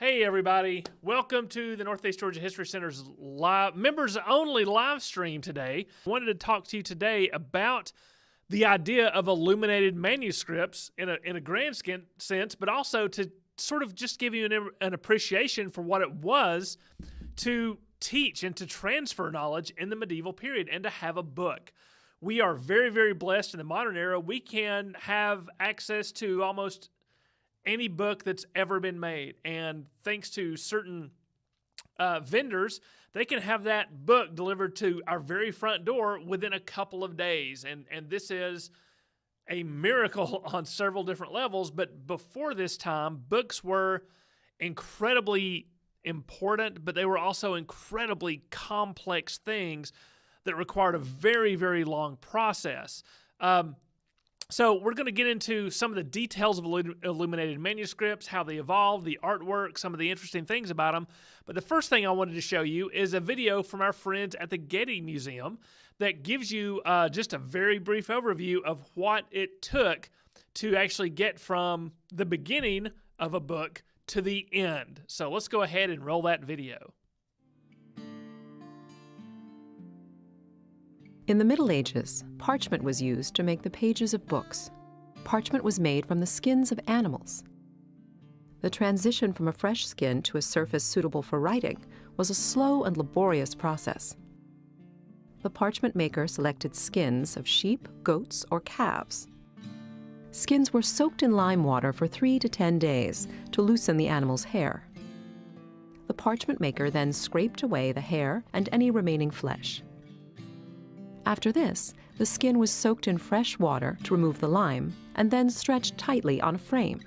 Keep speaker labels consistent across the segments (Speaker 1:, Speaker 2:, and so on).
Speaker 1: Hey everybody, welcome to the Northeast Georgia History Center's members-only live stream today. I wanted to talk to you today about the idea of illuminated manuscripts in a grand sense, but also to sort of just give you an appreciation for what it was to teach and to transfer knowledge in the medieval period and to have a book. We are very, very blessed in the modern era. We can have access to almost any book that's ever been made. And thanks to certain vendors, they can have that book delivered to our very front door within a couple of days. And this is a miracle on several different levels. But before this time, books were incredibly important, but they were also incredibly complex things that required a very, very long process. So we're going to get into some of the details of illuminated manuscripts, how they evolved, the artwork, some of the interesting things about them. But the first thing I wanted to show you is a video from our friends at the Getty Museum that gives you just a very brief overview of what it took to actually get from the beginning of a book to the end. So let's go ahead and roll that video.
Speaker 2: In the Middle Ages, parchment was used to make the pages of books. Parchment was made from the skins of animals. The transition from a fresh skin to a surface suitable for writing was a slow and laborious process. The parchment maker selected skins of sheep, goats, or calves. Skins were soaked in lime water for 3 to 10 days to loosen the animal's hair. The parchment maker then scraped away the hair and any remaining flesh. After this, the skin was soaked in fresh water to remove the lime and then stretched tightly on a frame.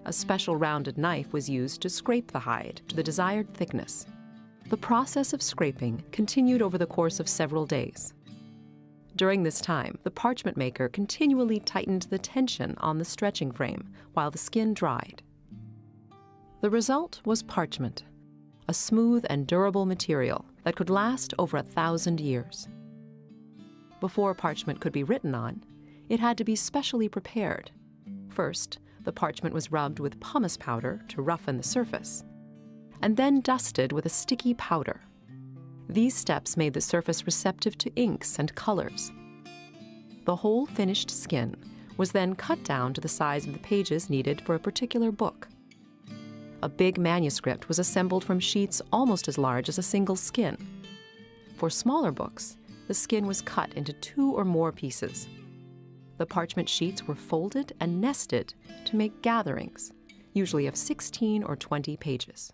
Speaker 2: A special rounded knife was used to scrape the hide to the desired thickness. The process of scraping continued over the course of several days. During this time, the parchment maker continually tightened the tension on the stretching frame while the skin dried. The result was parchment, a smooth and durable material that could last over 1,000 years. Before parchment could be written on, it had to be specially prepared. First, the parchment was rubbed with pumice powder to roughen the surface, and then dusted with a sticky powder. These steps made the surface receptive to inks and colors. The whole finished skin was then cut down to the size of the pages needed for a particular book. A big manuscript was assembled from sheets almost as large as a single skin. For smaller books, the skin was cut into 2 or more pieces. The parchment sheets were folded and nested to make gatherings, usually of 16 or 20 pages.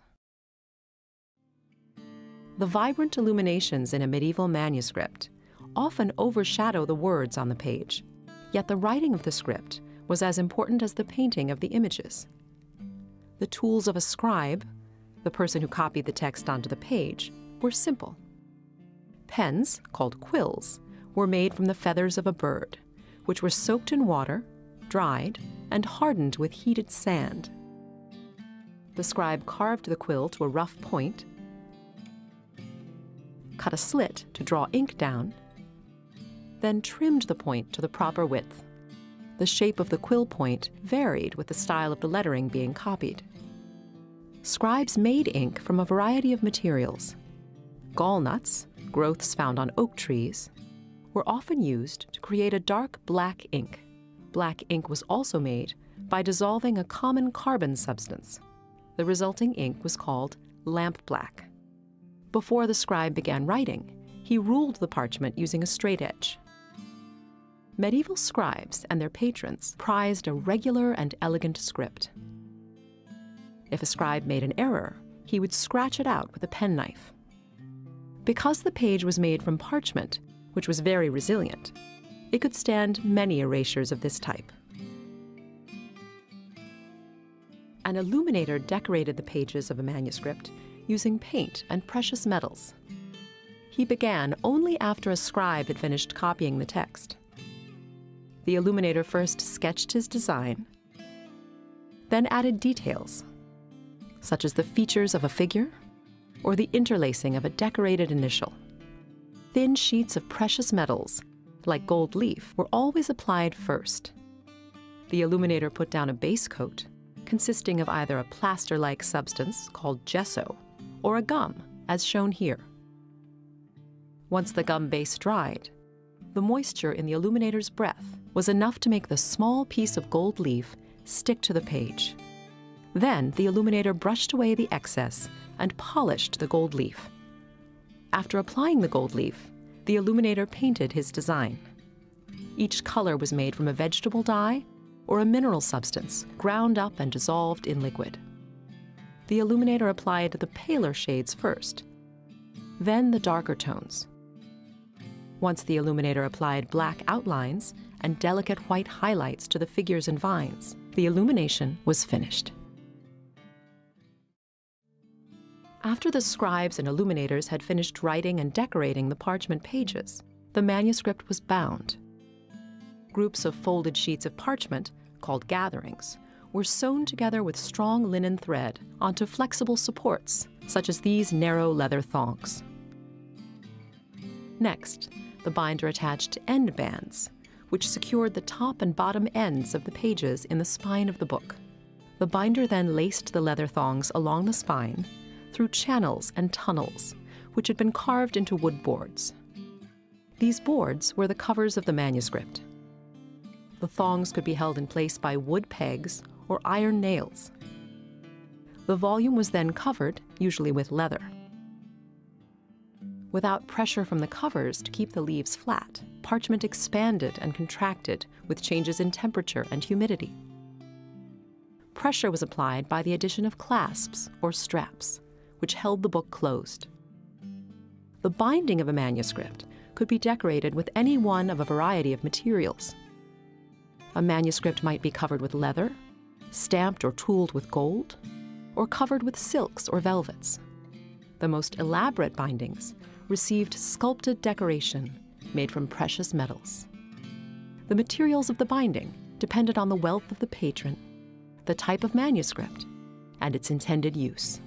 Speaker 2: The vibrant illuminations in a medieval manuscript often overshadow the words on the page, yet the writing of the script was as important as the painting of the images. The tools of a scribe, the person who copied the text onto the page, were simple. Pens, called quills, were made from the feathers of a bird, which were soaked in water, dried, and hardened with heated sand. The scribe carved the quill to a rough point, cut a slit to draw ink down, then trimmed the point to the proper width. The shape of the quill point varied with the style of the lettering being copied. Scribes made ink from a variety of materials. Gall nuts, growths found on oak trees, were often used to create a dark black ink. Black ink was also made by dissolving a common carbon substance. The resulting ink was called lamp black. Before the scribe began writing, he ruled the parchment using a straight edge. Medieval scribes and their patrons prized a regular and elegant script. If a scribe made an error, he would scratch it out with a penknife. Because the page was made from parchment, which was very resilient, it could stand many erasures of this type. An illuminator decorated the pages of a manuscript using paint and precious metals. He began only after a scribe had finished copying the text. The illuminator first sketched his design, then added details, such as the features of a figure or the interlacing of a decorated initial. Thin sheets of precious metals, like gold leaf, were always applied first. The illuminator put down a base coat, consisting of either a plaster-like substance called gesso or a gum, as shown here. Once the gum base dried, the moisture in the illuminator's breath was enough to make the small piece of gold leaf stick to the page. Then the illuminator brushed away the excess and polished the gold leaf. After applying the gold leaf, the illuminator painted his design. Each color was made from a vegetable dye or a mineral substance ground up and dissolved in liquid. The illuminator applied the paler shades first, then the darker tones. Once the illuminator applied black outlines and delicate white highlights to the figures and vines, the illumination was finished. After the scribes and illuminators had finished writing and decorating the parchment pages, the manuscript was bound. Groups of folded sheets of parchment, called gatherings, were sewn together with strong linen thread onto flexible supports, such as these narrow leather thongs. Next, the binder attached end bands, which secured the top and bottom ends of the pages in the spine of the book. The binder then laced the leather thongs along the spine through channels and tunnels, which had been carved into wood boards. These boards were the covers of the manuscript. The thongs could be held in place by wood pegs or iron nails. The volume was then covered, usually with leather. Without pressure from the covers to keep the leaves flat, parchment expanded and contracted with changes in temperature and humidity. Pressure was applied by the addition of clasps or straps, which held the book closed. The binding of a manuscript could be decorated with any one of a variety of materials. A manuscript might be covered with leather, stamped or tooled with gold, or covered with silks or velvets. The most elaborate bindings received sculpted decoration made from precious metals. The materials of the binding depended on the wealth of the patron, the type of manuscript, and its intended use.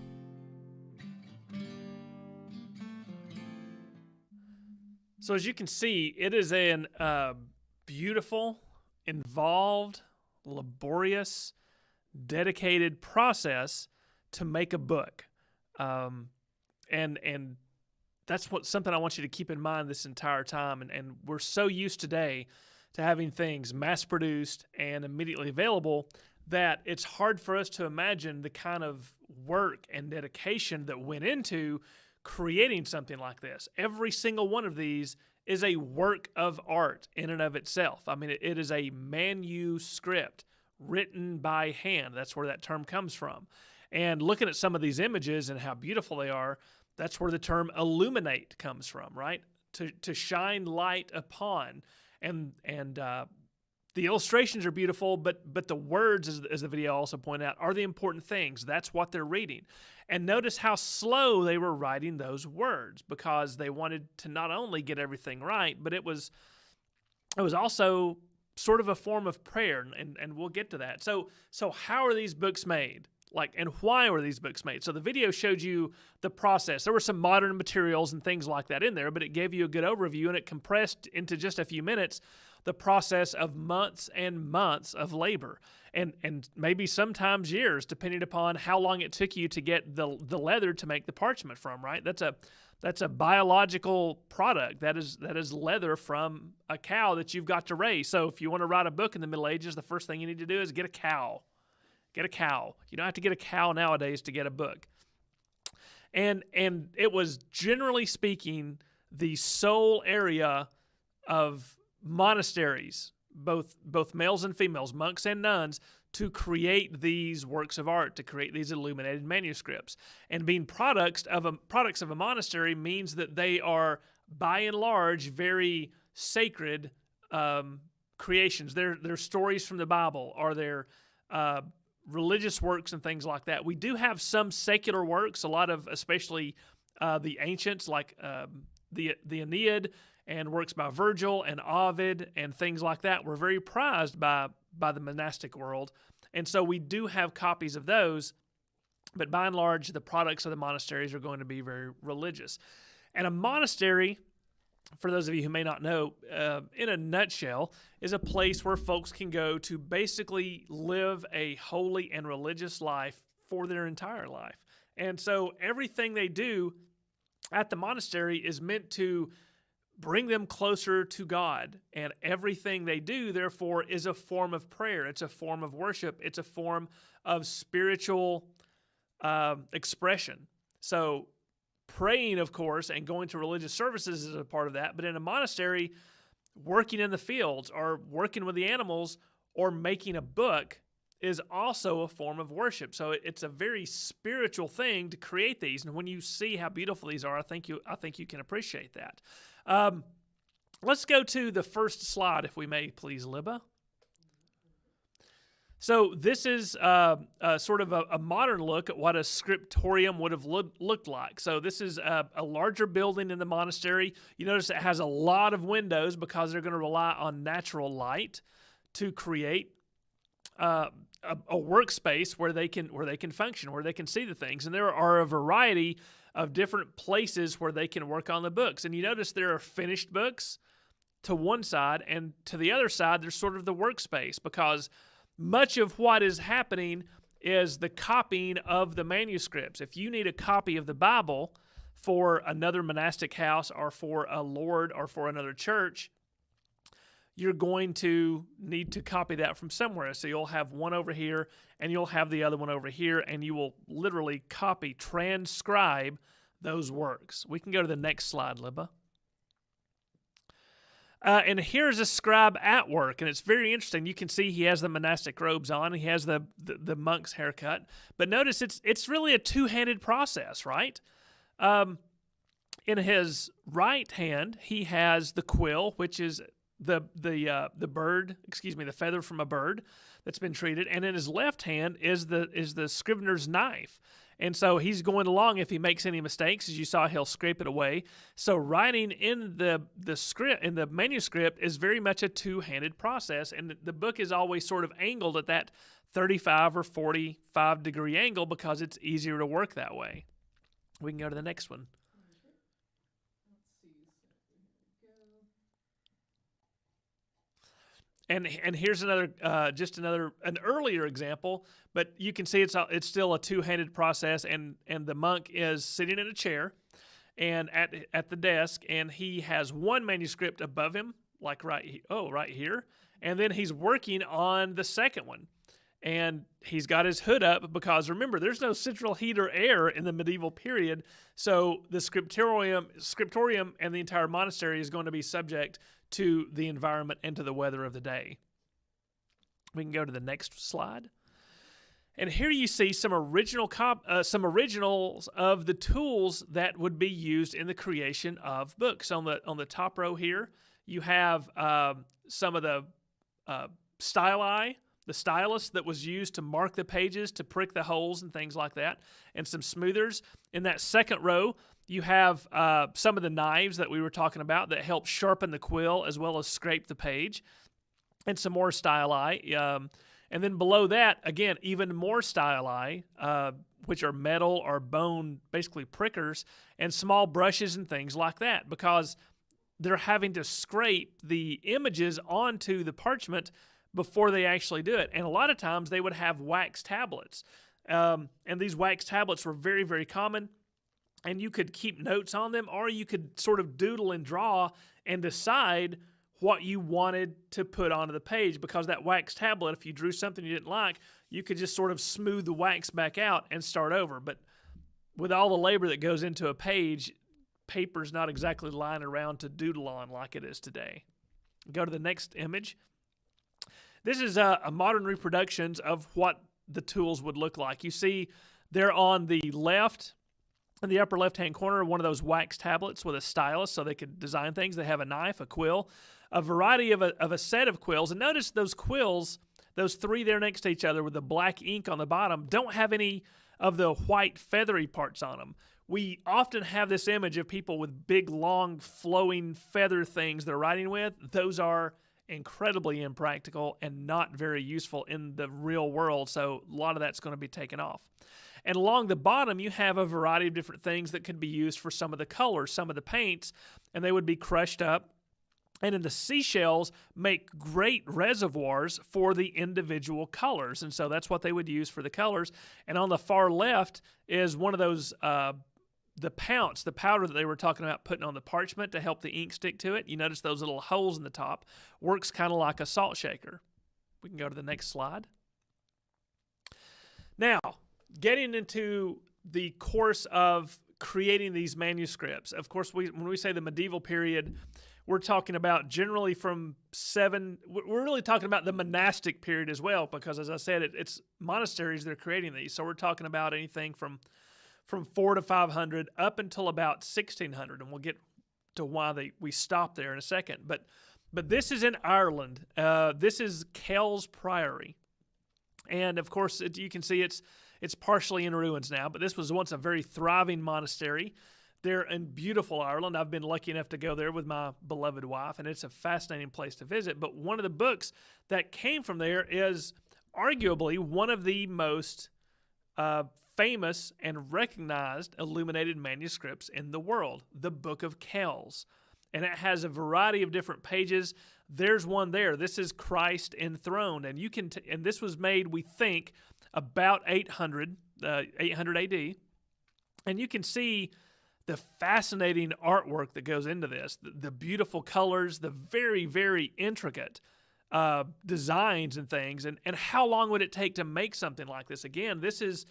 Speaker 1: So as you can see, it is an beautiful, involved, laborious, dedicated process to make a book. And that's something I want you to keep in mind this entire time. And we're so used today to having things mass-produced and immediately available that it's hard for us to imagine the kind of work and dedication that went into creating something like this. Every single one of these is a work of art in and of itself. I mean, it is a manuscript written by hand. That's where that term comes from. And looking at some of these images and how beautiful they are, that's where the term illuminate comes from, right? To shine light upon. And the illustrations are beautiful, but the words, as the video also pointed out, are the important things. That's what they're reading. And notice how slow they were writing those words, because they wanted to not only get everything right, but it was also sort of a form of prayer, and we'll get to that. So how are these books made? And why were these books made? So the video showed you the process. There were some modern materials and things like that in there, but it gave you a good overview, and it compressed into just a few minutes the process of months and months of labor, and maybe sometimes years, depending upon how long it took you to get the leather to make the parchment from, right? That's a biological product. That is leather from a cow that you've got to raise. So if you want to write a book in the Middle Ages, the first thing you need to do is get a cow. Get a cow. You don't have to get a cow nowadays to get a book. And it was, generally speaking, the sole area of monasteries, both males and females, monks and nuns, to create these works of art, to create these illuminated manuscripts. And being products of a monastery means that they are, by and large, very sacred creations. They're stories from the Bible, or they're religious works and things like that. We do have some secular works, a lot of, especially the ancients, like the Aeneid and works by Virgil and Ovid and things like that, were very prized by the monastic world. And so we do have copies of those, but by and large, the products of the monasteries are going to be very religious. And a monastery for those of you who may not know, in a nutshell, is a place where folks can go to basically live a holy and religious life for their entire life. And so everything they do at the monastery is meant to bring them closer to God. And everything they do, therefore, is a form of prayer. It's a form of worship. It's a form of spiritual expression. So praying, of course, and going to religious services is a part of that. But in a monastery, working in the fields or working with the animals or making a book is also a form of worship. So it's a very spiritual thing to create these. And when you see how beautiful these are, I think you can appreciate that. Let's go to the first slide, if we may, please, Libba. So this is sort of a modern look at what a scriptorium would have looked like. So this is a larger building in the monastery. You notice it has a lot of windows because they're going to rely on natural light to create a workspace where they can function, where they can see the things. And there are a variety of different places where they can work on the books. And you notice there are finished books to one side, and to the other side there's sort of the workspace, because much of what is happening is the copying of the manuscripts. If you need a copy of the Bible for another monastic house or for a lord or for another church, you're going to need to copy that from somewhere. So you'll have one over here and you'll have the other one over here, and you will literally transcribe those works. We can go to the next slide, Libba. And here's a scribe at work, and it's very interesting. You can see he has the monastic robes on. He has the monk's haircut. But notice it's really a two-handed process, right? In his right hand, he has the quill, which is the feather from a bird that's been treated, and in his left hand is the scrivener's knife. And so he's going along. If he makes any mistakes, as you saw, he'll scrape it away. So writing in the script, in the manuscript, is very much a two-handed process, and the book is always sort of angled at that 35 or 45 degree angle because it's easier to work that way. We can go to the next one. And here's another, an earlier example, but you can see it's still a two-handed process, and the monk is sitting in a chair, and at the desk, and he has one manuscript above him, like right here, and then he's working on the second one, and he's got his hood up because remember, there's no central heat or air in the medieval period, so the scriptorium and the entire monastery is going to be subject to the environment and to the weather of the day. We can go to the next slide. And here you see some originals of the tools that would be used in the creation of books. On the top row here, you have some of the styli, the stylus that was used to mark the pages, to prick the holes and things like that, and some smoothers. In that second row, you have some of the knives that we were talking about that help sharpen the quill as well as scrape the page, and some more styli. And then below that, again, even more styli, which are metal or bone, basically prickers, and small brushes and things like that, because they're having to scrape the images onto the parchment before they actually do it. And a lot of times they would have wax tablets. And these wax tablets were very, very common. And you could keep notes on them, or you could sort of doodle and draw and decide what you wanted to put onto the page, because that wax tablet, if you drew something you didn't like, you could just sort of smooth the wax back out and start over. But with all the labor that goes into a page, paper's not exactly lying around to doodle on like it is today. Go to the next image. This is a modern reproductions of what the tools would look like. You see there on the left, in the upper left-hand corner, one of those wax tablets with a stylus so they could design things. They have a knife, a quill, a variety of a set of quills. And notice those quills, those three there next to each other with the black ink on the bottom, don't have any of the white feathery parts on them. We often have this image of people with big, long, flowing feather things they're writing with. Those are incredibly impractical and not very useful in the real world. So a lot of that's going to be taken off. And along the bottom, you have a variety of different things that could be used for some of the colors, some of the paints, and they would be crushed up. And in the seashells, make great reservoirs for the individual colors. And so that's what they would use for the colors. And on the far left is one of those, the pounce, the powder that they were talking about putting on the parchment to help the ink stick to it. You notice those little holes in the top. Works kind of like a salt shaker. We can go to the next slide. Now, getting into the course of creating these manuscripts. Of course, when we say the medieval period, we're talking about generally we're really talking about the monastic period as well, because as I said, it's monasteries that are creating these. So we're talking about anything from 400 to 500 up until about 1600, and we'll get to why we stop there in a second. But this is in Ireland. This is Kells Priory. And of course, you can see it's partially in ruins now, but this was once a very thriving monastery. They're in beautiful Ireland. I've been lucky enough to go there with my beloved wife, and it's a fascinating place to visit. But one of the books that came from there is arguably one of the most famous and recognized illuminated manuscripts in the world, the Book of Kells. And it has a variety of different pages. There's one there. This is Christ enthroned, and you can and this was made, we think, about 800 AD, and you can see the fascinating artwork that goes into this, the beautiful colors, the very, very intricate designs and things, and how long would it take to make something like this? Again, this is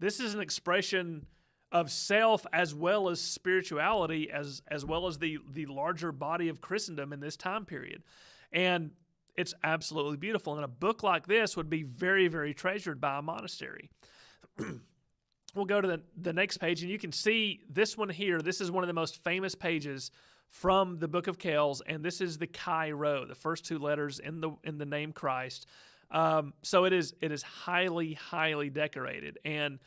Speaker 1: an expression of self as well as spirituality, as well as the larger body of Christendom in this time period. And it's absolutely beautiful. And a book like this would be very, very treasured by a monastery. We'll go to the next page, and you can see this one here. This is one of the most famous pages from the Book of Kells, and this is the Chi Rho, the first two letters in the name Christ. So it is highly, highly decorated. And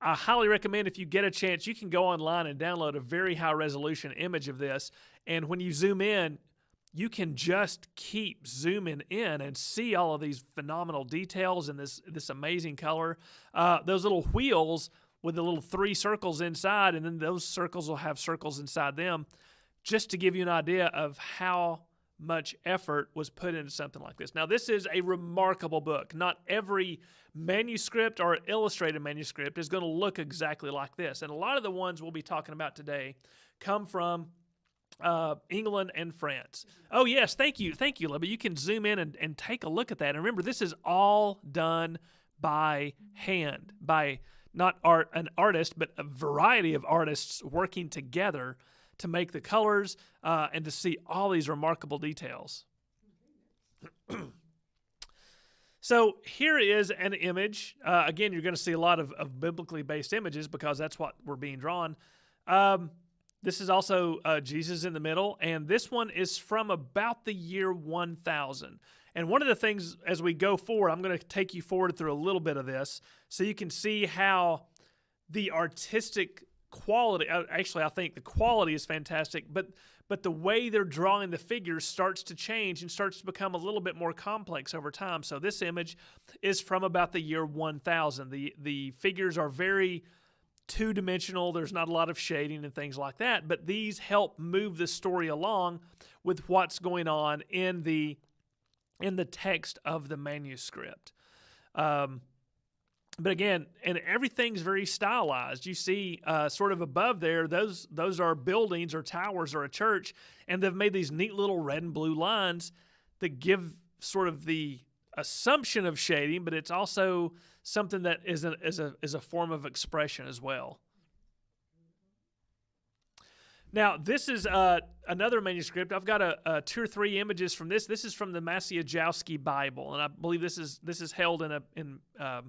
Speaker 1: I highly recommend, if you get a chance, you can go online and download a very high-resolution image of this. And when you zoom in, you can just keep zooming in and see all of these phenomenal details and this amazing color. Those little wheels with the little 3 circles inside, and then those circles will have circles inside them, just to give you an idea of how much effort was put into something like this. Now, this is a remarkable book. Not every manuscript or illustrated manuscript is going to look exactly like this. And a lot of the ones we'll be talking about today come from England and France. Oh, yes, thank you, Libby. You can zoom in and take a look at that. And remember, this is all done by hand, by not an artist, but a variety of artists working together to make the colors and to see all these remarkable details. So here is an image. Again, you're going to see a lot of biblically based images because that's what we're being drawn. This is also Jesus in the middle, and this one is from about the year 1000. And one of the things as we go forward, I'm going to take you forward through a little bit of this so you can see how the artistic quality, actually I think the quality is fantastic, but the way they're drawing the figures starts to change and starts to become a little bit more complex over time. So this image is from about the year 1000. The figures are very two-dimensional. There's not a lot of shading and things like that, but these help move the story along with what's going on in the text of the manuscript. But again, and everything's very stylized. You see sort of above there, those are buildings or towers or a church, and they've made these neat little red and blue lines that give sort of the assumption of shading, but it's also something that is a form of expression as well. Now, this is another manuscript. I've got 2 or 3 images from this. This is from the Maciejowski Bible, and I believe this is held in the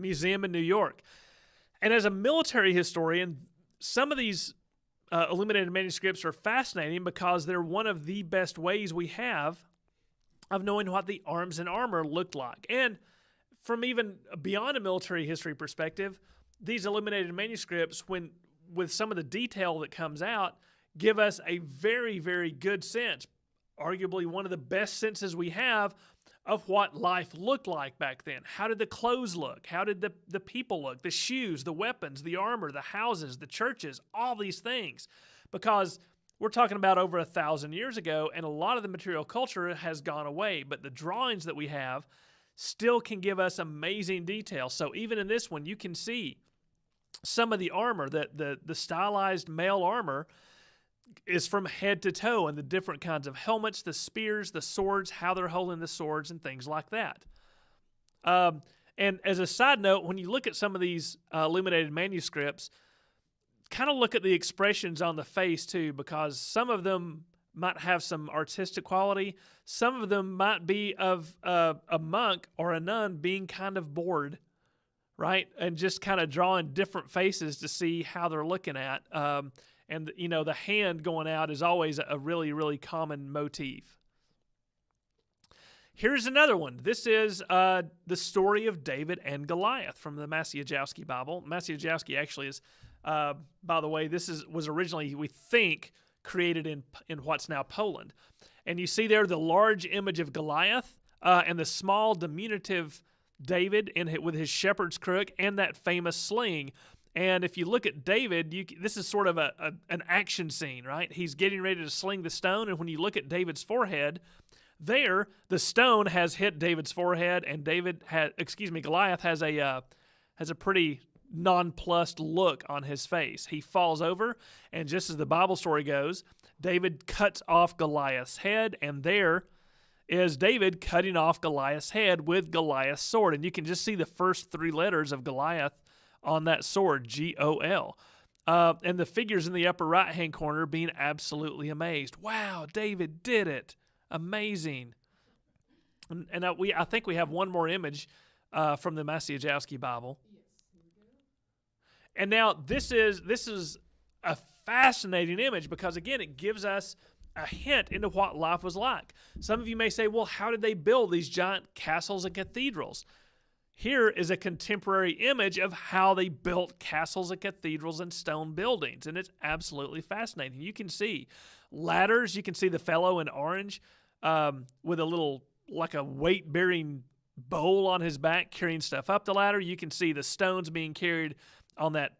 Speaker 1: museum in New York. And as a military historian, some of these illuminated manuscripts are fascinating because they're one of the best ways we have of knowing what the arms and armor looked like. And from even beyond a military history perspective, these illuminated manuscripts, with some of the detail that comes out, give us a very, very good sense arguably one of the best senses we have of what life looked like back then. How did the clothes look? How did the people look? The shoes, the weapons, the armor, the houses, the churches, all these things. Because we're talking about over 1,000 years ago, and a lot of the material culture has gone away, but the drawings that we have still can give us amazing detail. So even in this one, you can see some of the armor, the stylized male armor is from head to toe, and the different kinds of helmets, the spears, the swords, how they're holding the swords, and things like that. And as a side note, when you look at some of these illuminated manuscripts, kind of look at the expressions on the face too, because some of them might have some artistic quality. Some of them might be of a monk or a nun being kind of bored, right? And just kind of drawing different faces to see how they're looking at. And, you know, the hand going out is always a really, really common motif. Here's another one. This is the story of David and Goliath from the Maciejowski Bible. Maciejowski actually is, by the way, this was originally, we think, created in what's now Poland. And you see there the large image of Goliath and the small diminutive David with his shepherd's crook and that famous sling. And if you look at David, this is sort of an action scene, right? He's getting ready to sling the stone, and when you look at David's forehead, there the stone has hit David's forehead, and Goliath has a pretty nonplussed look on his face. He falls over, and just as the Bible story goes, David cuts off Goliath's head, and there is David cutting off Goliath's head with Goliath's sword. And you can just see the first 3 letters of Goliath on that sword, Gol. And the figures in the upper right-hand corner being absolutely amazed. Wow, David did it. Amazing. And I think we have one more image from the Maciejowski Bible. And now this is a fascinating image because, again, it gives us a hint into what life was like. Some of you may say, well, how did they build these giant castles and cathedrals? Here is a contemporary image of how they built castles and cathedrals and stone buildings, and it's absolutely fascinating. You can see ladders. You can see the fellow in orange with a little, like a weight-bearing bowl on his back carrying stuff up the ladder. You can see the stones being carried on that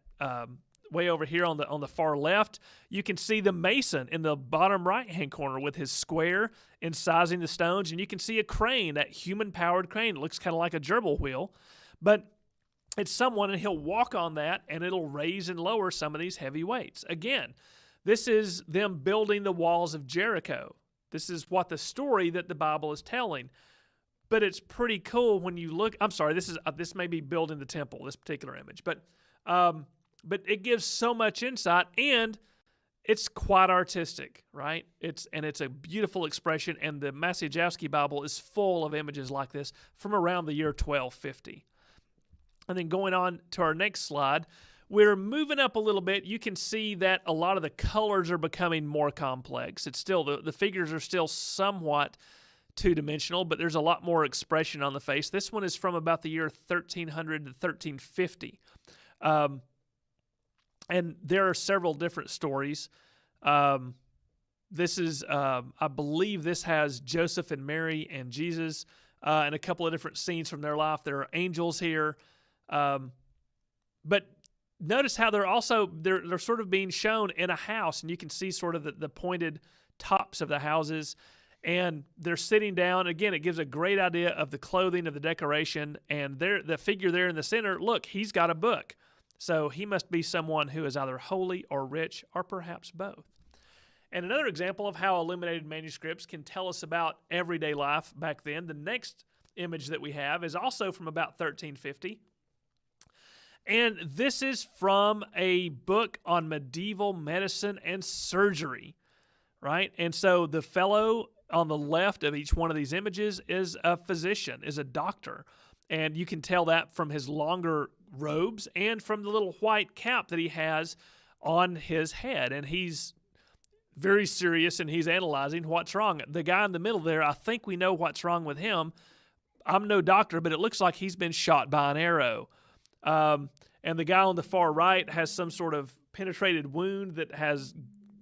Speaker 1: way over here on the far left. You can see the mason in the bottom right-hand corner with his square incising the stones, and you can see a crane, that human-powered crane. It looks kind of like a gerbil wheel, but it's someone, and he'll walk on that, and it'll raise and lower some of these heavy weights. Again, this is them building the walls of Jericho. This is what the story that the Bible is telling. But it's pretty cool when you look. I'm sorry, this may be building the temple, this particular image, but it gives so much insight, and it's quite artistic, right? It's a beautiful expression, and the Maciejowski Bible is full of images like this from around the year 1250. And then going on to our next slide, we're moving up a little bit. You can see that a lot of the colors are becoming more complex. It's still, the figures are still somewhat two-dimensional, but there's a lot more expression on the face. This one is from about the year 1300 to 1350. And there are several different stories. This is, I believe this has Joseph and Mary and Jesus and a couple of different scenes from their life. There are angels here. But notice how they're sort of being shown in a house, and you can see sort of the pointed tops of the houses, and they're sitting down. Again, it gives a great idea of the clothing, of the decoration, and the figure there in the center, look, he's got a book. So he must be someone who is either holy or rich or perhaps both. And another example of how illuminated manuscripts can tell us about everyday life back then, the next image that we have is also from about 1350. And this is from a book on medieval medicine and surgery, right? And so the fellow on the left of each one of these images is a physician, is a doctor. And you can tell that from his longer robes and from the little white cap that he has on his head. And he's very serious, and he's analyzing what's wrong. The guy in the middle there, I think we know what's wrong with him. I'm no doctor, but it looks like he's been shot by an arrow. And the guy on the far right has some sort of penetrated wound that has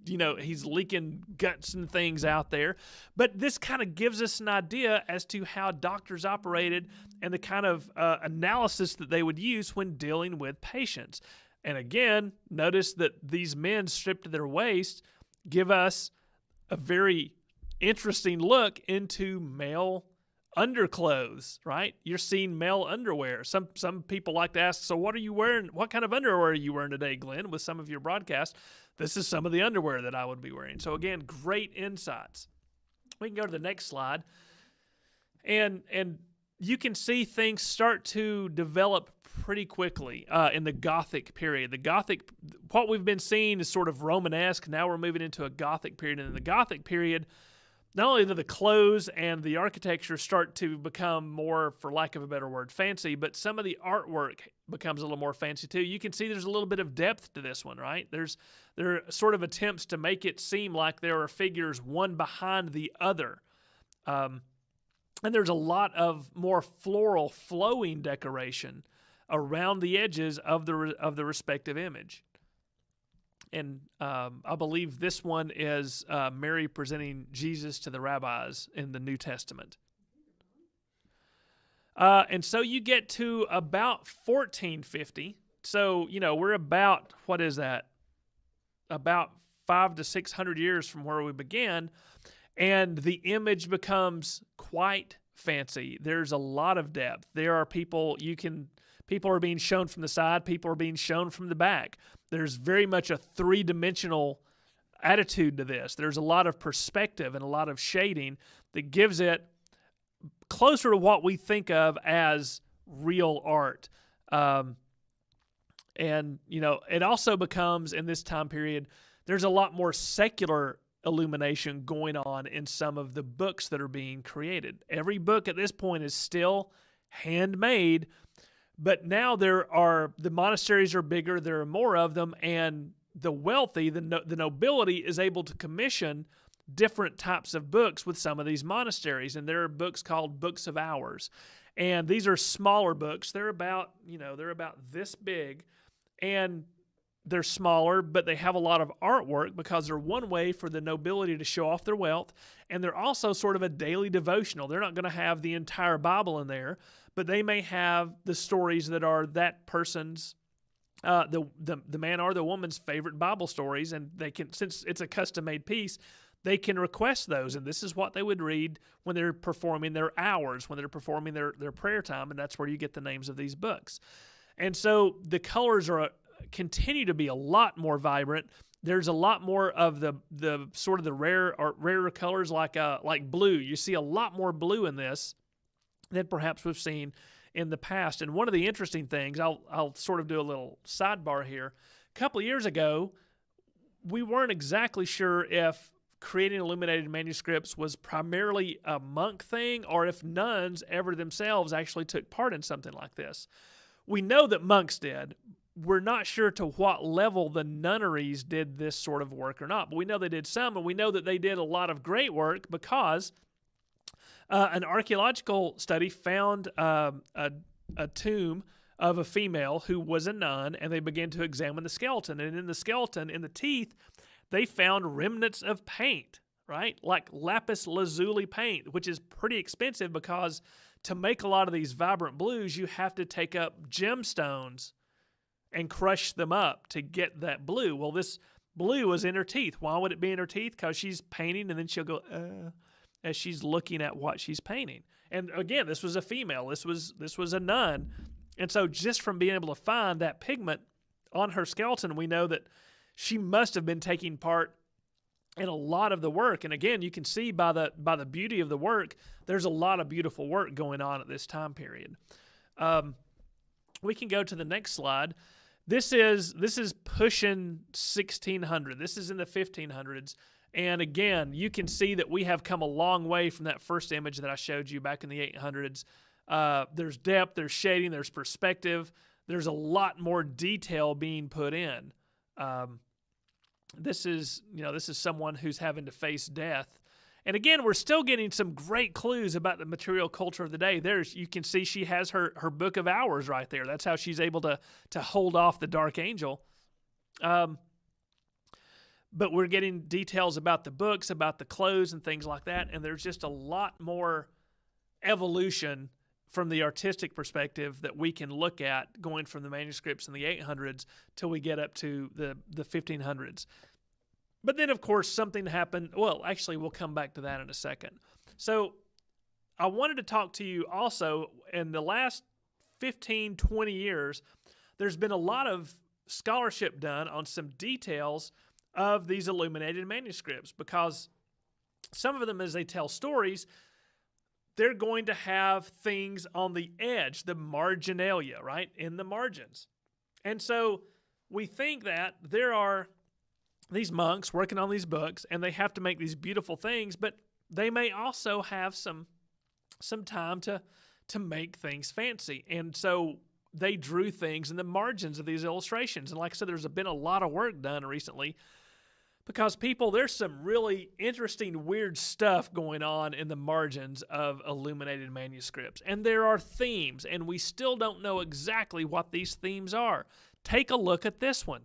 Speaker 1: he's leaking guts and things out there. But this kind of gives us an idea as to how doctors operated and the kind of analysis that they would use when dealing with patients. And again, notice that these men stripped to their waist give us a very interesting look into male underclothes, right? You're seeing male underwear. Some people like to ask, so what are you wearing? What kind of underwear are you wearing today, Glenn, with some of your broadcasts? This is some of the underwear that I would be wearing. So again, great insights. We can go to the next slide. And you can see things start to develop pretty quickly in the Gothic period. What we've been seeing is sort of Romanesque. Now we're moving into a Gothic period. And in the Gothic period, not only do the clothes and the architecture start to become more, for lack of a better word, fancy, but some of the artwork becomes a little more fancy too. You can see there's a little bit of depth to this one, right? There are sort of attempts to make it seem like there are figures one behind the other. And there's a lot of more floral flowing decoration around the edges of the respective image. And I believe this one is Mary presenting Jesus to the rabbis in the New Testament. And so you get to about 1450. So, we're about, what is that? About 500 to 600 years from where we began. And the image becomes quite fancy. There's a lot of depth. There are people are being shown from the side. People are being shown from the back. There's very much a three-dimensional attitude to this. There's a lot of perspective and a lot of shading that gives it closer to what we think of as real art. It also becomes, in this time period, there's a lot more secular illumination going on in some of the books that are being created. Every book at this point is still handmade, but now the monasteries are bigger, there are more of them, and the wealthy, the nobility is able to commission different types of books with some of these monasteries. And there are books called Books of Hours. And these are smaller books. They're about this big, and they're smaller, but they have a lot of artwork because they're one way for the nobility to show off their wealth. And they're also sort of a daily devotional. They're not going to have the entire Bible in there, but they may have the stories that are that person's, the man or the woman's favorite Bible stories, and they can, since it's a custom-made piece, they can request those, and this is what they would read when they're performing their hours, when they're performing their prayer time, and that's where you get the names of these books. And so the colors continue to be a lot more vibrant. There's a lot more of the sort of the rarer colors like blue. You see a lot more blue in this than perhaps we've seen in the past. And one of the interesting things, I'll sort of do a little sidebar here. A couple of years ago, we weren't exactly sure if creating illuminated manuscripts was primarily a monk thing or if nuns ever themselves actually took part in something like this. We know that monks did. We're not sure to what level the nunneries did this sort of work or not, but we know they did some, and we know that they did a lot of great work because an archaeological study found a tomb of a female who was a nun, and they began to examine the skeleton. And in the skeleton, in the teeth, they found remnants of paint, right? Like lapis lazuli paint, which is pretty expensive because to make a lot of these vibrant blues, you have to take up gemstones and crush them up to get that blue. Well, this blue was in her teeth. Why would it be in her teeth? Because she's painting, and then she'll go, as she's looking at what she's painting. And again, this was a female. This was a nun. And so just from being able to find that pigment on her skeleton, we know that she must have been taking part in a lot of the work. And again, you can see by the beauty of the work, there's a lot of beautiful work going on at this time period. We can go to the next slide. This is pushing 1600. This is in the 1500s. And again, you can see that we have come a long way from that first image that I showed you back in the 800s. There's depth, there's shading, there's perspective. There's a lot more detail being put in. This is someone who's having to face death. And again, we're still getting some great clues about the material culture of the day. You can see she has her book of hours right there. That's how she's able to hold off the dark angel. but we're getting details about the books, about the clothes and things like that, and there's just a lot more evolution from the artistic perspective that we can look at going from the manuscripts in the 800s till we get up to the 1500s. But then, of course, something happened. Well, actually, we'll come back to that in a second. So I wanted to talk to you also, in the last 15, 20 years, there's been a lot of scholarship done on some details of these illuminated manuscripts, because some of them, as they tell stories, they're going to have things on the edge, the marginalia, right, in the margins. And so we think that there are these monks working on these books, and they have to make these beautiful things, but they may also have some time to make things fancy. And so they drew things in the margins of these illustrations. And like I said, there's been a lot of work done recently, because there's some really interesting, weird stuff going on in the margins of illuminated manuscripts. And there are themes, and we still don't know exactly what these themes are. Take a look at this one.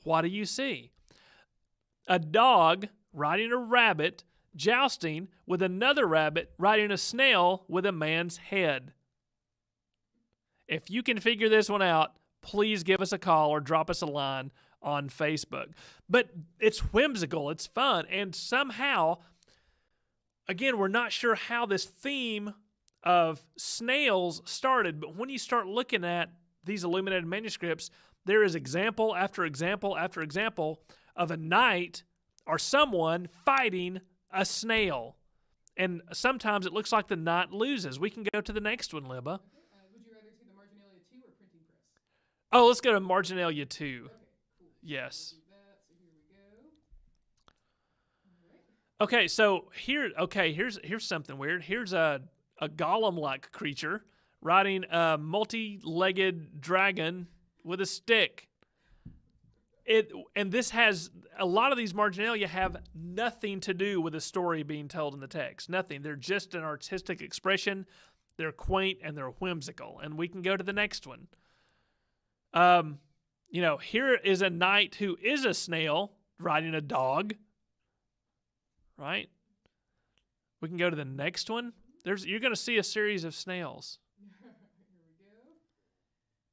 Speaker 1: What do you see? A dog riding a rabbit, jousting with another rabbit riding a snail with a man's head. If you can figure this one out, please give us a call or drop us a line on Facebook. But it's whimsical, it's fun, and somehow, again, we're not sure how this theme of snails started, but when you start looking at these illuminated manuscripts, there is example after example after example of a knight or someone fighting a snail. And sometimes it looks like the knight loses. We can go to the next one, Libba.
Speaker 3: Okay. Would you rather see the marginalia 2 or printing press?
Speaker 1: Oh, let's go to marginalia 2.
Speaker 3: Okay, cool.
Speaker 1: Yes.
Speaker 3: We'll do that. So here we go. All right.
Speaker 1: Okay, here's something weird. Here's a golem-like creature riding a multi-legged dragon with a stick. And this has a lot of these marginalia have nothing to do with the story being told in the text. Nothing. They're just an artistic expression. They're quaint and they're whimsical. And we can go to the next one. Here is a knight who is a snail riding a dog. Right? We can go to the next one. You're going to see a series of snails.
Speaker 3: Here we go.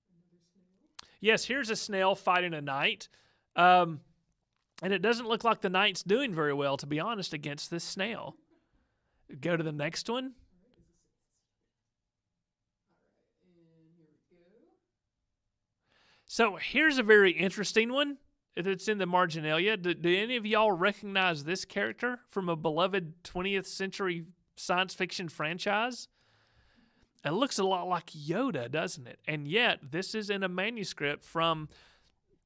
Speaker 3: Another snail.
Speaker 1: Yes, here's a snail fighting a knight. And it doesn't look like the knight's doing very well, to be honest, against this snail. Go to the next one.
Speaker 3: All right, and here we go.
Speaker 1: So here's a very interesting one that's in the marginalia. Do any of y'all recognize this character from a beloved 20th century science fiction franchise? It looks a lot like Yoda, doesn't it? And yet, this is in a manuscript from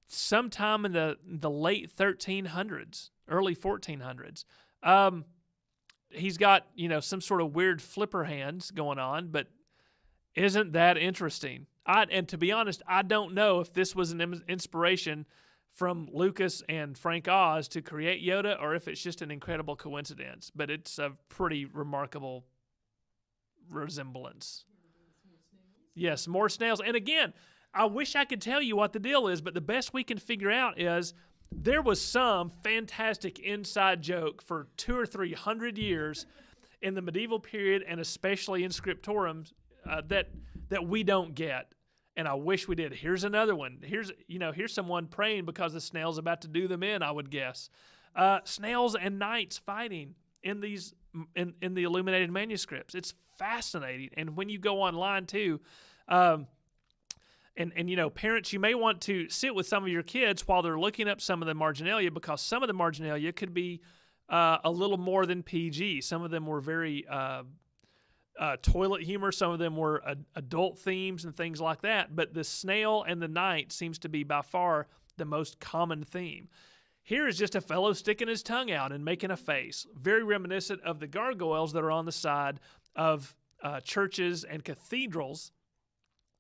Speaker 1: sometime in the late 1300s, early 1400s. He's got, some sort of weird flipper hands going on, but isn't that interesting? And to be honest, I don't know if this was an inspiration from Lucas and Frank Oz to create Yoda, or if it's just an incredible coincidence, but it's a pretty remarkable resemblance. Yes, more snails. And again, I wish I could tell you what the deal is, but the best we can figure out is there was some fantastic inside joke for 200 or 300 years in the medieval period, and especially in scriptoriums, that we don't get. And I wish we did. Here's another one. Here's someone praying because the snail's about to do them in, I would guess. Snails and knights fighting in these in the illuminated manuscripts. It's fascinating. And when you go online too, parents, you may want to sit with some of your kids while they're looking up some of the marginalia, because some of the marginalia could be a little more than PG. Some of them were very toilet humor. Some of them were adult themes and things like that. But the snail and the knight seems to be by far the most common theme. Here is just a fellow sticking his tongue out and making a face, very reminiscent of the gargoyles that are on the side of churches and cathedrals.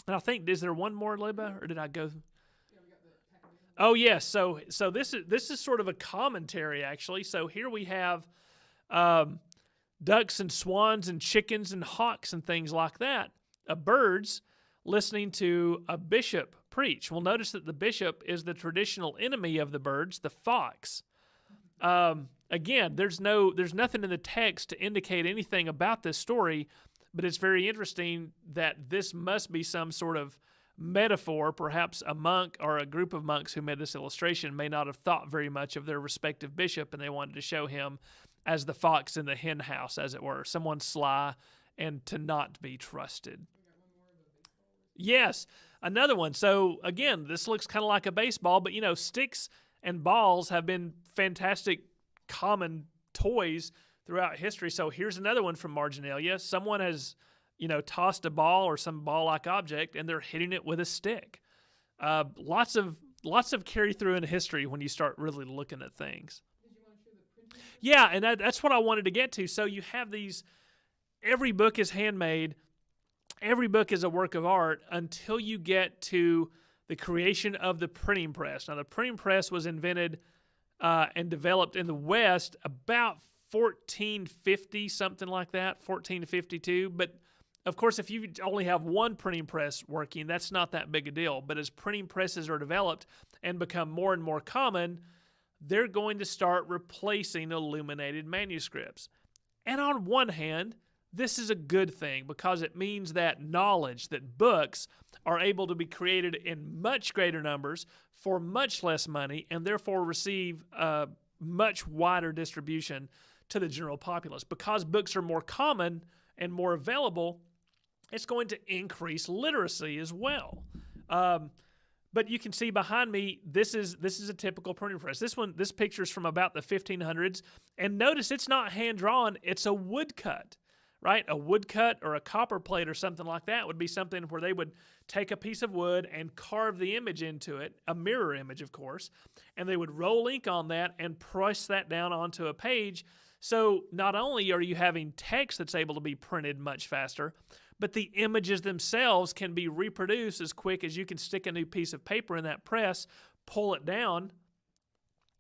Speaker 1: And I think, is there one more, Libba, or did I go?
Speaker 3: Yeah, we got the Pac-Man.
Speaker 1: Oh yes. So this is sort of a commentary, actually. So here we have ducks and swans and chickens and hawks and things like that. Birds listening to a bishop preach. Well, notice that the bishop is the traditional enemy of the birds, the fox. Again, there's nothing in the text to indicate anything about this story, but it's very interesting that this must be some sort of metaphor. Perhaps a monk or a group of monks who made this illustration may not have thought very much of their respective bishop, and they wanted to show him as the fox in the hen house, as it were, someone sly and to not be trusted. Yes, another one. So again, this looks kind of like a baseball, but sticks and balls have been fantastic common toys throughout history. So here's another one from marginalia. Someone has, tossed a ball or some ball-like object, and they're hitting it with a stick. Lots of carry through in history when you start really looking at things. Yeah, and that's what I wanted to get to. So you have these. Every book is handmade. Every book is a work of art until you get to the creation of the printing press. Now, the printing press was invented and developed in the West about 1450, something like that, 1452. But, of course, if you only have one printing press working, that's not that big a deal. But as printing presses are developed and become more and more common, they're going to start replacing illuminated manuscripts. And on one hand, this is a good thing because it means that knowledge, that books are able to be created in much greater numbers for much less money and therefore receive a much wider distribution to the general populace. Because books are more common and more available, it's going to increase literacy as well. But you can see behind me, this is a typical printing press. This picture is from about the 1500s, and notice it's not hand-drawn, it's a woodcut. Right? A woodcut or a copper plate or something like that would be something where they would take a piece of wood and carve the image into it, a mirror image, of course, and they would roll ink on that and press that down onto a page. So not only are you having text that's able to be printed much faster, but the images themselves can be reproduced as quick as you can stick a new piece of paper in that press, pull it down.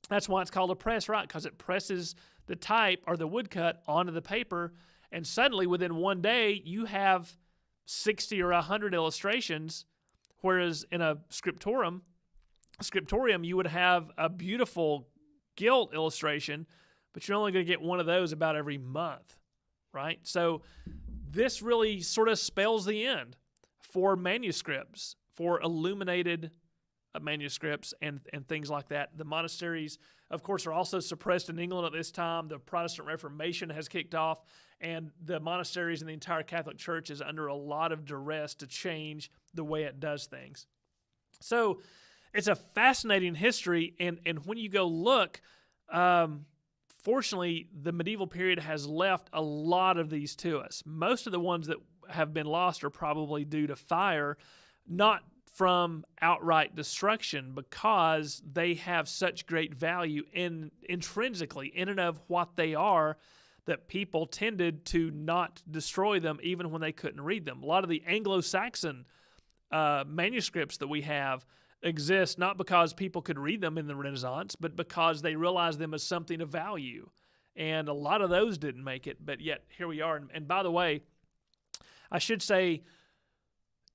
Speaker 1: That's why it's called a press, right? Because it presses the type or the woodcut onto the paper. And suddenly, within one day, you have 60 or 100 illustrations, whereas in a scriptorium, you would have a beautiful gilt illustration, but you're only going to get one of those about every month, right? So this really sort of spells the end for manuscripts, for illuminated manuscripts and things like that. The monasteries, of course, are also suppressed in England at this time. The Protestant Reformation has kicked off, and the monasteries and the entire Catholic Church is under a lot of duress to change the way it does things. So it's a fascinating history, and when you go look, fortunately, the medieval period has left a lot of these to us. Most of the ones that have been lost are probably due to fire, not from outright destruction, because they have such great value intrinsically in and of what they are, that people tended to not destroy them even when they couldn't read them. A lot of the Anglo-Saxon manuscripts that we have exist not because people could read them in the Renaissance, but because they realized them as something of value. And a lot of those didn't make it, but yet here we are. And by the way, I should say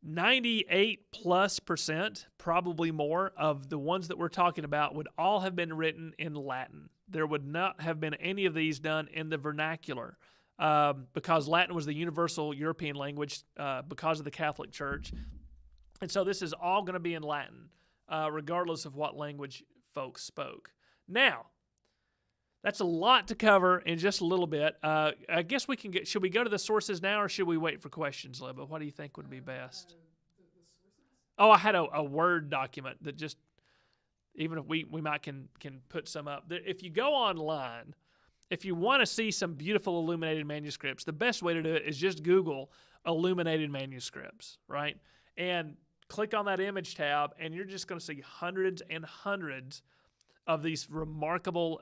Speaker 1: 98+%, probably more, of the ones that we're talking about would all have been written in Latin. There would not have been any of these done in the vernacular because Latin was the universal European language because of the Catholic Church. And so this is all going to be in Latin, regardless of what language folks spoke. Now, that's a lot to cover in just a little bit. I guess we can should we go to the sources now, or should we wait for questions, Libba? What do you think would be best? Oh, I had a Word document that just, even if we might can put some up. If you go online, if you want to see some beautiful illuminated manuscripts, the best way to do it is just Google illuminated manuscripts, right? And click on that image tab, and you're just going to see hundreds and hundreds of these remarkable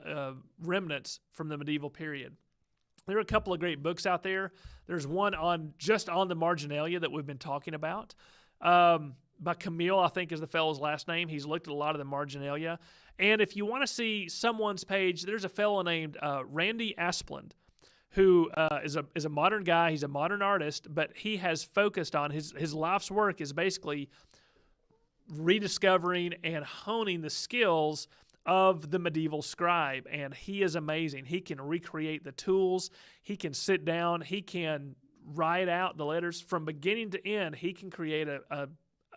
Speaker 1: remnants from the medieval period. There are a couple of great books out there. There's one on the marginalia that we've been talking about by Camille, I think is the fellow's last name. He's looked at a lot of the marginalia. And if you want to see someone's page, there's a fellow named Randy Asplund, who is a modern guy. He's a modern artist, but he has focused on his life's work is basically rediscovering and honing the skills of the medieval scribe, and he is amazing. He can recreate the tools. He can sit down. He can write out the letters from beginning to end. He can create a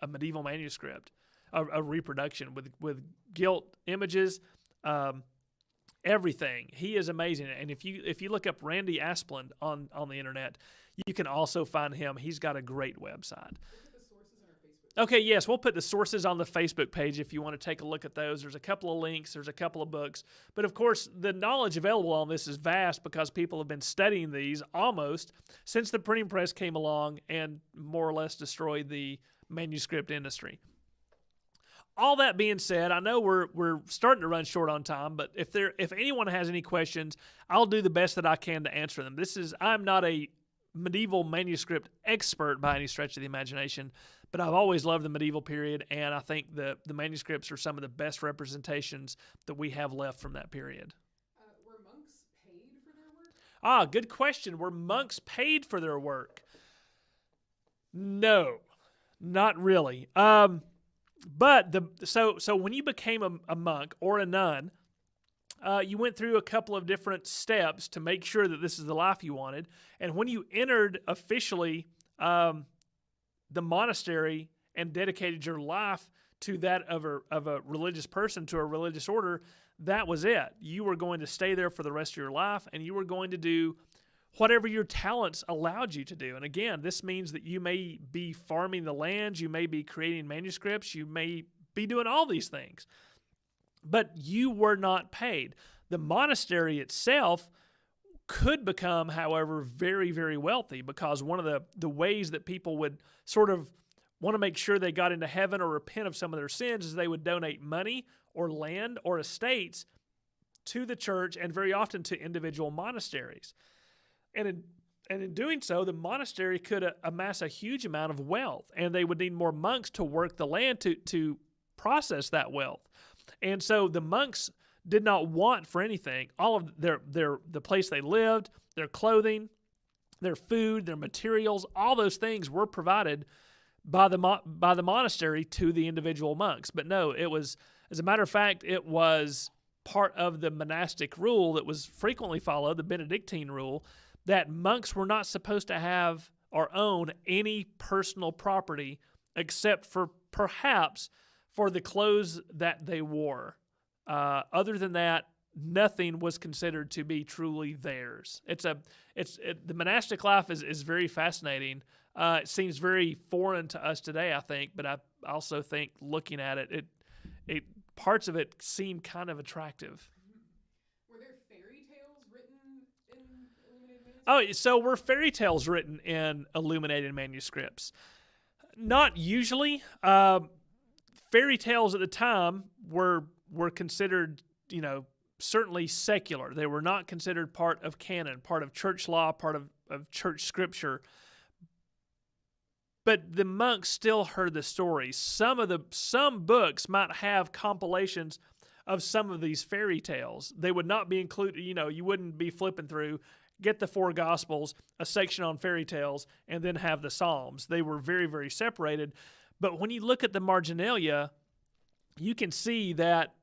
Speaker 1: medieval manuscript, a reproduction with gilt images, everything. He is amazing. And if you look up Randy Asplund on the internet, you can also find him. He's got a great website. Okay, yes, we'll put the sources on the Facebook page if you want to take a look at those. There's a couple of links, there's a couple of books. But of course, the knowledge available on this is vast because people have been studying these almost since the printing press came along and more or less destroyed the manuscript industry. All that being said, I know we're starting to run short on time, but if anyone has any questions, I'll do the best that I can to answer them. I'm not a medieval manuscript expert by any stretch of the imagination, but I've always loved the medieval period, and I think the manuscripts are some of the best representations that we have left from that period.
Speaker 3: Were monks paid for their work?
Speaker 1: Good question. Were monks paid for their work? No, not really. But so when you became a monk or a nun, you went through a couple of different steps to make sure that this is the life you wanted. And when you entered officially the monastery and dedicated your life to that of a religious person, to a religious order, that was it. You were going to stay there for the rest of your life, and you were going to do whatever your talents allowed you to do. And again, this means that you may be farming the land, you may be creating manuscripts, you may be doing all these things. But you were not paid. The monastery itself could become, however, very, very wealthy, because one of the ways that people would sort of want to make sure they got into heaven or repent of some of their sins is they would donate money or land or estates to the church, and very often to individual monasteries. And in doing so, the monastery could amass a huge amount of wealth, and they would need more monks to work the land to process that wealth. And so the monks did not want for anything. All of the place they lived, their clothing, their food, their materials, all those things were provided by the monastery to the individual monks. But no, it was, as a matter of fact, it was part of the monastic rule that was frequently followed, the Benedictine rule, that monks were not supposed to have or own any personal property except for perhaps for the clothes that they wore. Other than that, nothing was considered to be truly theirs. The monastic life is very fascinating. It seems very foreign to us today, I think, but I also think looking at it parts of it seem kind of attractive.
Speaker 3: Were there fairy tales written in Illuminated Manuscripts?
Speaker 1: So were fairy tales written in Illuminated Manuscripts? Not usually. Fairy tales at the time were considered, certainly secular. They were not considered part of canon, part of church law, part of church scripture. But the monks still heard the stories. Some books might have compilations of some of these fairy tales. They would not be included. You wouldn't be flipping through, get the 4 Gospels, a section on fairy tales, and then have the Psalms. They were very, very separated. But when you look at the marginalia, you can see that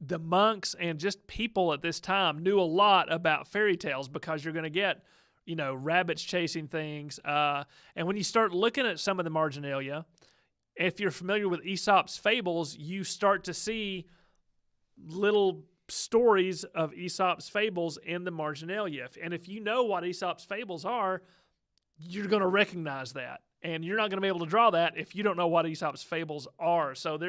Speaker 1: the monks and just people at this time knew a lot about fairy tales, because you're going to get, rabbits chasing things. And when you start looking at some of the marginalia, if you're familiar with Aesop's fables, you start to see little stories of Aesop's fables in the marginalia. And if you know what Aesop's fables are, you're going to recognize that. And you're not going to be able to draw that if you don't know what Aesop's fables are. So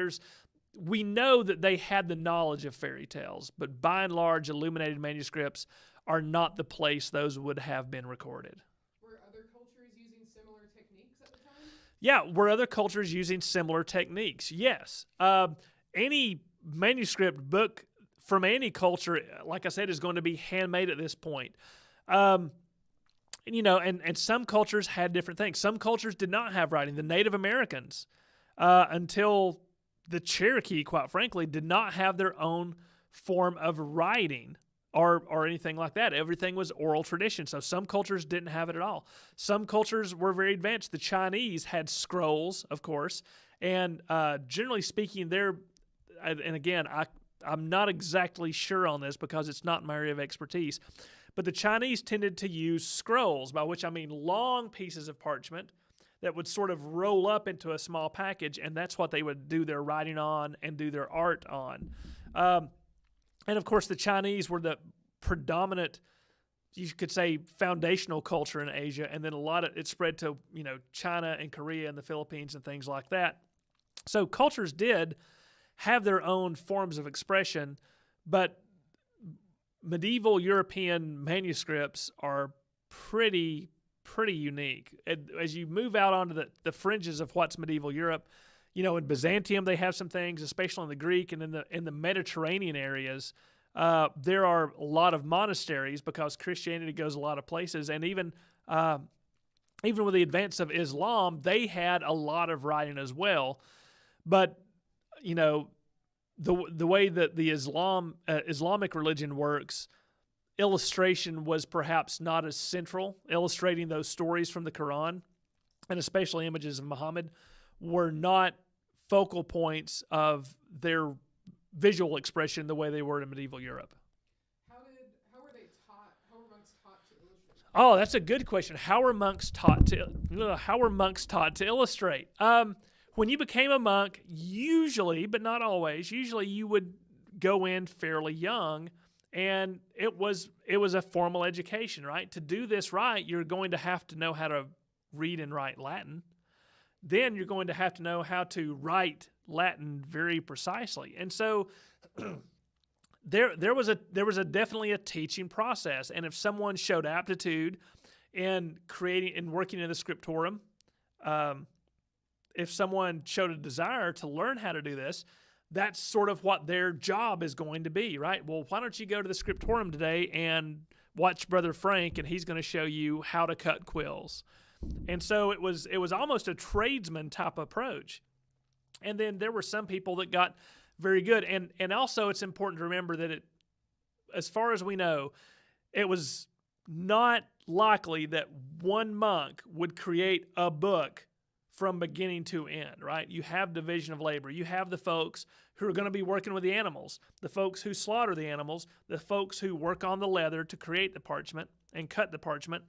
Speaker 1: we know that they had the knowledge of fairy tales, but by and large, Illuminated Manuscripts are not the place those would have been recorded.
Speaker 3: Were other cultures using similar techniques at the time?
Speaker 1: Yeah, were other cultures using similar techniques? Yes. Any manuscript book from any culture, like I said, is going to be handmade at this point. And some cultures had different things. Some cultures did not have writing. The Native Americans, until the Cherokee, quite frankly, did not have their own form of writing or anything like that. Everything was oral tradition. So some cultures didn't have it at all. Some cultures were very advanced. The Chinese had scrolls, of course, and generally speaking, and again, I'm not exactly sure on this because it's not my area of expertise. But the Chinese tended to use scrolls, by which I mean long pieces of parchment that would sort of roll up into a small package, and that's what they would do their writing on and do their art on. And of course, the Chinese were the predominant, you could say, foundational culture in Asia, and then a lot of it spread to, China and Korea and the Philippines and things like that. So cultures did have their own forms of expression, but medieval European manuscripts are pretty unique. As you move out onto the fringes of what's medieval Europe, in Byzantium they have some things, especially in the Greek and in the Mediterranean areas. There are a lot of monasteries because Christianity goes a lot of places, and even with the advance of Islam, they had a lot of writing as well. But the way that the Islamic religion works, illustration was perhaps not as central. Illustrating those stories from the Quran, and especially images of Muhammad, were not focal points of their visual expression the way they were in medieval Europe.
Speaker 3: How were they taught? How were monks taught to illustrate?
Speaker 1: Oh, that's a good question. How were monks taught to illustrate? When you became a monk, usually, but not always, you would go in fairly young, and it was a formal education, right? To do this right, you're going to have to know how to read and write Latin. Then you're going to have to know how to write Latin very precisely. And so there was definitely a teaching process. And if someone showed aptitude in creating and working in the scriptorium, if someone showed a desire to learn how to do this, that's sort of what their job is going to be, right? Well, why don't you go to the scriptorium today and watch Brother Frank, and he's going to show you how to cut quills. And so it was almost a tradesman type approach. And then there were some people that got very good. And also it's important to remember that as far as we know, it was not likely that one monk would create a book from beginning to end, right? You have division of labor. You have the folks who are going to be working with the animals, the folks who slaughter the animals, the folks who work on the leather to create the parchment and cut the parchment,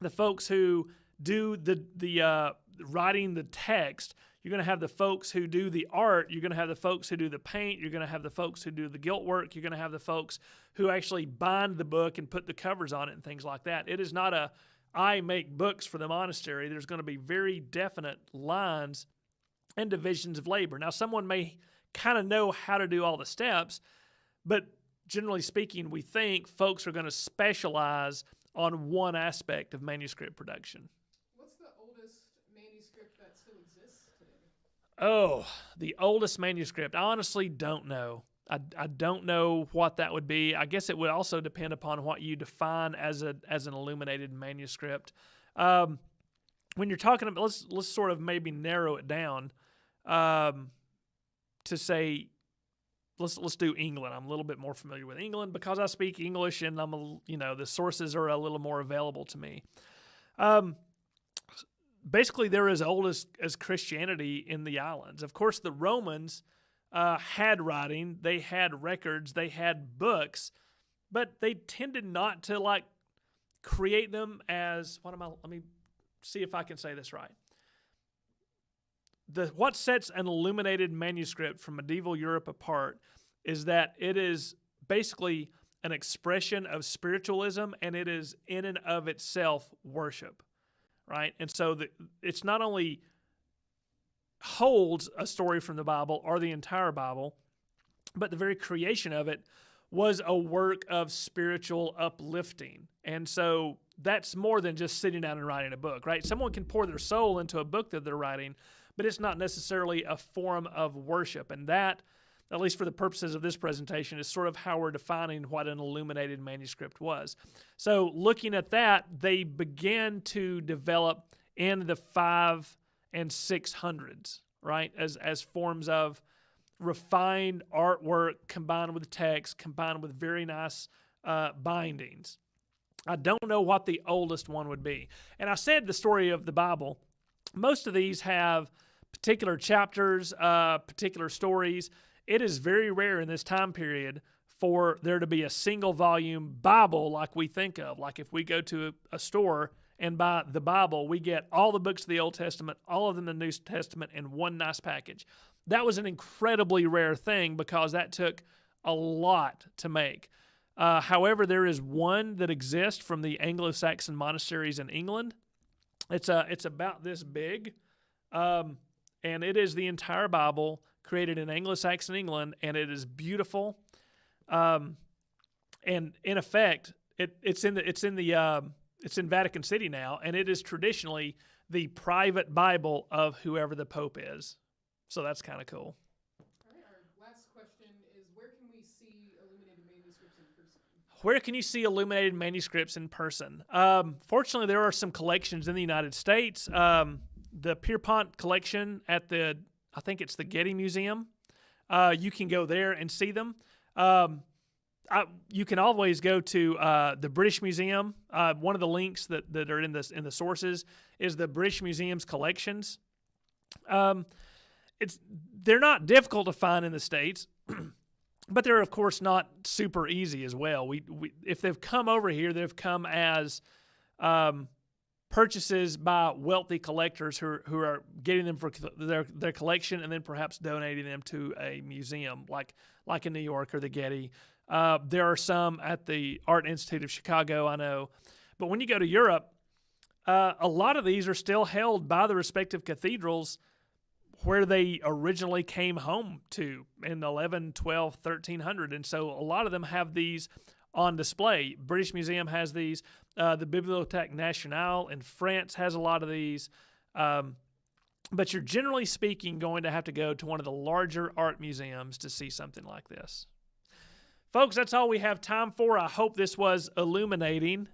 Speaker 1: the folks who do the writing the text. You're going to have the folks who do the art. You're going to have the folks who do the paint. You're going to have the folks who do the gilt work. You're going to have the folks who actually bind the book and put the covers on it and things like that. It is not I make books for the monastery. There's going to be very definite lines and divisions of labor. Now, someone may kind of know how to do all the steps, but generally speaking, we think folks are going to specialize on one aspect of manuscript production.
Speaker 3: What's the oldest manuscript that still exists today?
Speaker 1: Oh, the oldest manuscript. I honestly don't know. I don't know what that would be. I guess it would also depend upon what you define as an illuminated manuscript. When you're talking about, let's sort of maybe narrow it down to say, let's do England. I'm a little bit more familiar with England because I speak English, and the sources are a little more available to me. Basically, they're as old as Christianity in the islands. Of course, the Romans had writing, they had records, they had books, but they tended not to create them as let me see if I can say this right. What sets an illuminated manuscript from medieval Europe apart is that it is basically an expression of spiritualism, and it is in and of itself worship, right? And so it's not only holds a story from the Bible or the entire Bible, but the very creation of it was a work of spiritual uplifting. And so that's more than just sitting down and writing a book, right? Someone can pour their soul into a book that they're writing, but it's not necessarily a form of worship. And that, at least for the purposes of this presentation, is sort of how we're defining what an illuminated manuscript was. So looking at that, they began to develop in the 500s and 600s, right, as forms of refined artwork combined with text, combined with very nice bindings. I don't know what the oldest one would be. And I said the story of the Bible. Most of these have particular chapters, particular stories. It is very rare in this time period for there to be a single volume Bible like we think of. Like if we go to a store and buy the Bible, we get all the books of the Old Testament, all of them in the New Testament in one nice package. That was an incredibly rare thing because that took a lot to make. However, there is one that exists from the Anglo-Saxon monasteries in England. It's about this big, and it is the entire Bible created in Anglo-Saxon England, and it is beautiful. And in effect, it's in Vatican City now, and it is traditionally the private Bible of whoever the Pope is. So that's kind of cool.
Speaker 3: All right, our last question is, where can we see illuminated manuscripts in person?
Speaker 1: Where can you see illuminated manuscripts in person? Fortunately, there are some collections in the United States. The Parchment collection at I think it's the Getty Museum. You can go there and see them. You can always go to the British Museum. One of the links that are in the sources is the British Museum's collections. They're not difficult to find in the States, but they're of course not super easy as well. If they've come over here, they've come as purchases by wealthy collectors who are getting them for their collection and then perhaps donating them to a museum like in New York or the Getty. There are some at the Art Institute of Chicago, I know. But when you go to Europe, a lot of these are still held by the respective cathedrals where they originally came home to in 11, 12, 1300. And so a lot of them have these on display. British Museum has these. The Bibliothèque Nationale in France has a lot of these. But you're generally speaking going to have to go to one of the larger art museums to see something like this. Folks, that's all we have time for. I hope this was illuminating.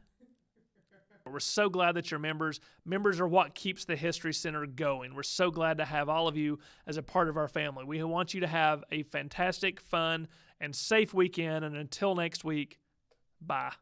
Speaker 1: We're so glad that you're members. Members are what keeps the History Center going. We're so glad to have all of you as a part of our family. We want you to have a fantastic, fun, and safe weekend. And until next week, bye.